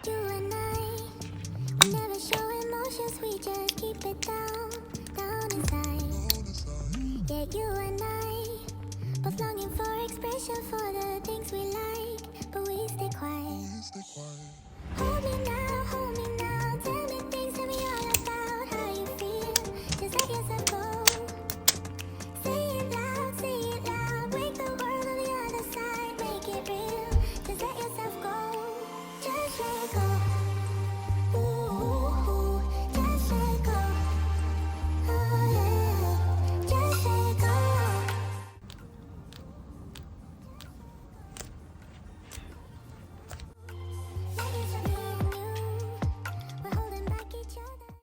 You and I, we never show emotions, we just keep it down, down inside. Yeah, you and I, both longing for expression for the things we like, but we stay quiet. Hold me now, tell me things, tell me all about how you feel. Just let yourself go. Say it loud, break the world on the other side, make it real. Just let yourself go. Just let go. Ooh, just let go. Oh yeah, just let go. Like it's a me and you, we're holding back each other.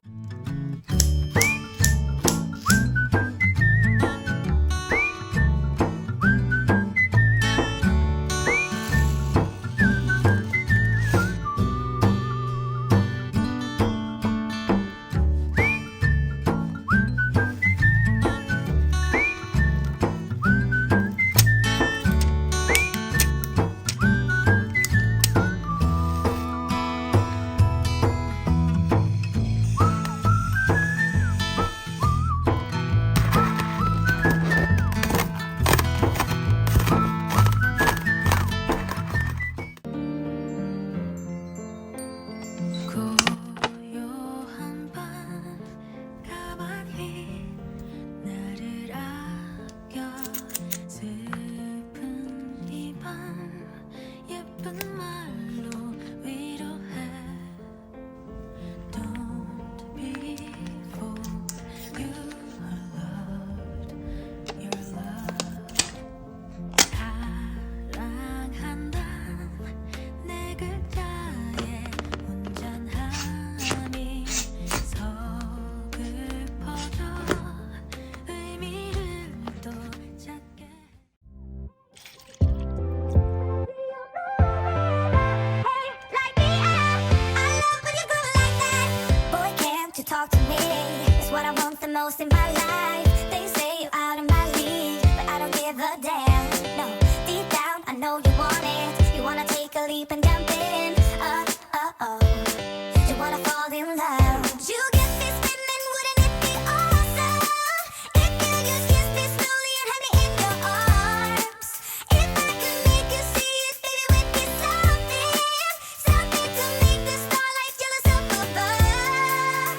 고요한 밤 가만히 나를 아껴 슬픈 이 밤 예쁜 말로 위로해 Don't be fooled You are loved You're loved 사랑한다 내 글자에 온전함이 서글퍼져 의미를 또 찾게 Boy, can't you talk to me? It's what I want the most in my life. They say you're out of my league, but I don't give a damn. No, deep down, I know you want it. You wanna take a leap and jump in. You wanna fall in love. You get me spinning, wouldn't it be awesome? If you just kiss me slowly and have me in your arms. If I could make you see it, baby, with me something. Something to make the starlight jealous up above.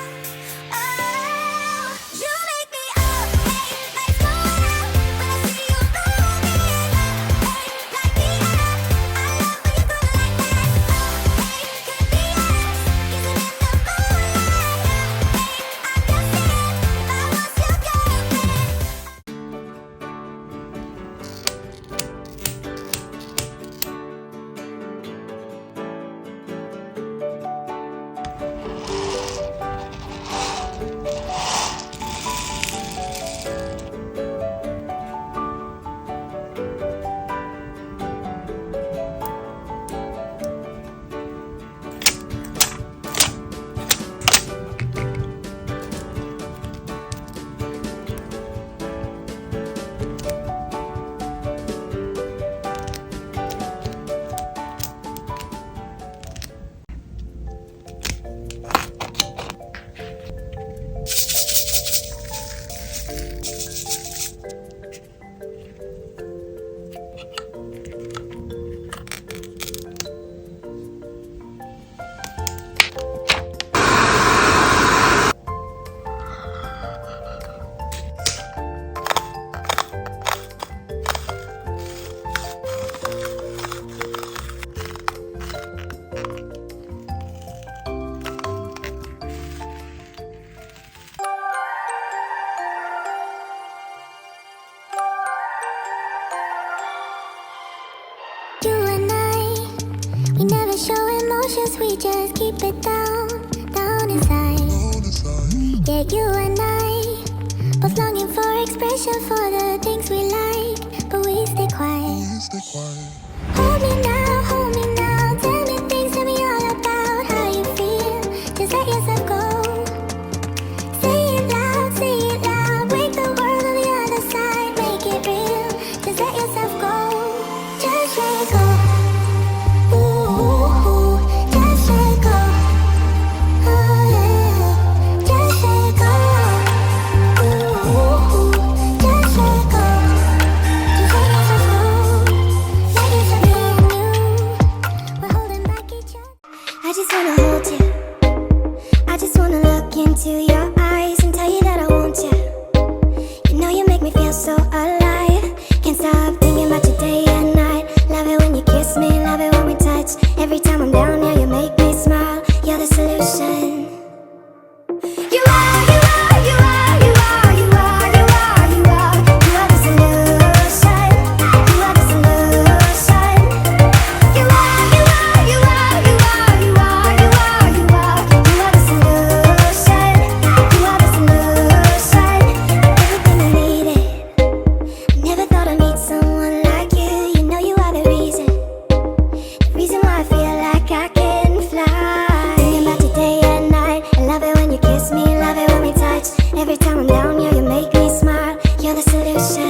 Oh, you make me up, hey, we just keep it down, down inside. Yeah, you and I, both longing for expression for the things we like, but we stay quiet. Hold me now, tell me things, tell me all about how you feel. Just let yourself go. Say it loud, break the world on the other side, make it real. Just let yourself go, just let go. Ooh, just let go. Oh yeah, just let go. Ooh, just let go. Just let yourself go. Let yourself be you. We're holding back each other. I just wanna hold you. I just wanna look into your eyes and tell you that I want you. You know you make me feel so alive. Can't stop thinking about you day and night. Love it when you kiss me, love it when we touch. Every time I'm down, yeah, you make me smile. You're the solution. You are, you are, you are, you are, you are, you are, you are. You are the solution. You are the solution. You are, you are, you are, you are, you are, you are, you are. You are the solution. You are the solution. Everything I needed. Never thought I'd meet someone like you. You know you are the reason why I feel like I can fly. Thinking about you day and night. I love it when you kiss me, love it when we touch. Every time I'm down, yeah, you make me smile. You're the solution.